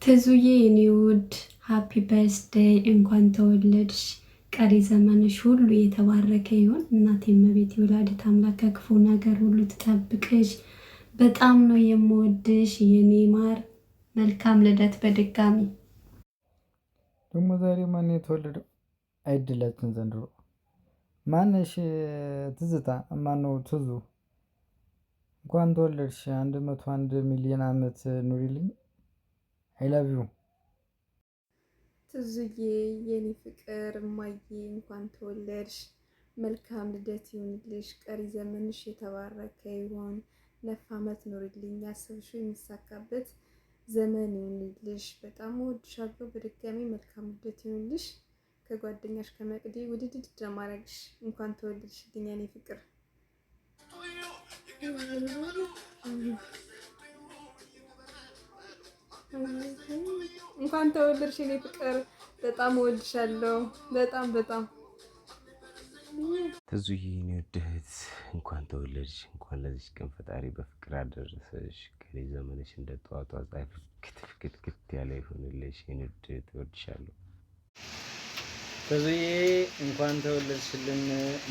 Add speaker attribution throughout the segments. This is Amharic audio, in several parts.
Speaker 1: ትዙዬ የኔ ውድ ሃፒ በርዝዴይ እንኳን ተወለድሽ። ቀሪ ዘመንሽ ሁሉ የተባረከ ይሁን። እናቴ እመቤት የወላዲተ አምላክ ከክፉ ነገር ሁሉ ትጠብቅሽ። በጣም ነው የምወድሽ የኔ ማር። መልካም ልደት በድጋሚ።
Speaker 2: ደግሞ ዛሬ ማን የተወለደው? አይድላችን ዘንድሮ። ማነሽ? ትዝታ ማነው? ትዙ እንኳን ተወለድሽ። 101 ሚሊዮን ዓመት ኑሪልኝ። አይ ላቭ ዩ
Speaker 3: ትዙዬ የኔ ፍቅር እማዬ እንኳን ተወለድሽ። መልካም ልደት ይሁንልሽ። ቀሪ ዘመንሽ የተባረከ ይሁን። 9 ዓመት ኑሪልኝ። ያሰብሽው የሚሳካበት ዘመን ይሁንልሽ። በጣም እወድሻለሁ። በድጋሚ መልካም ልደት ይሁንልሽ። ከጓደኛሽ ከመቅዲ ውድድድ ለማድረግሽ እንኳን ተወለድሽልኝ የኔ ፍቅር። እንኳን ተወለድሽ የኔ ፍቅር። በጣም እወድሻለሁ። በጣም
Speaker 4: ትዙዬ የኔ ውድ እህት እንኳን ተወለድሽ። እንኳን ለዚች ቀን ፈጣሪ በፍቅር አደረሰሽ። ቀሪ ዘመንሽ እንደ ጠዋቷ ፀሐይ ፍክት ያለ ይሁንልሽ የኔ ውድ እህት፣ እወድሻለሁ።
Speaker 2: ትዙዬ እንኳን ተወለድሽልን።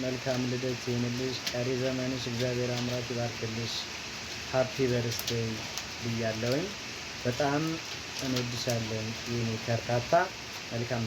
Speaker 2: መልካም ልደት ይሁንልሽ። ቀሪ ዘመንሽ እግዚአብሔር አምላክ ይባርክልሽ። ሃፒ በርዝዴይ ብያለሁኝ። በጣም እንወድሻለን የኔ ከርታታ። መልካም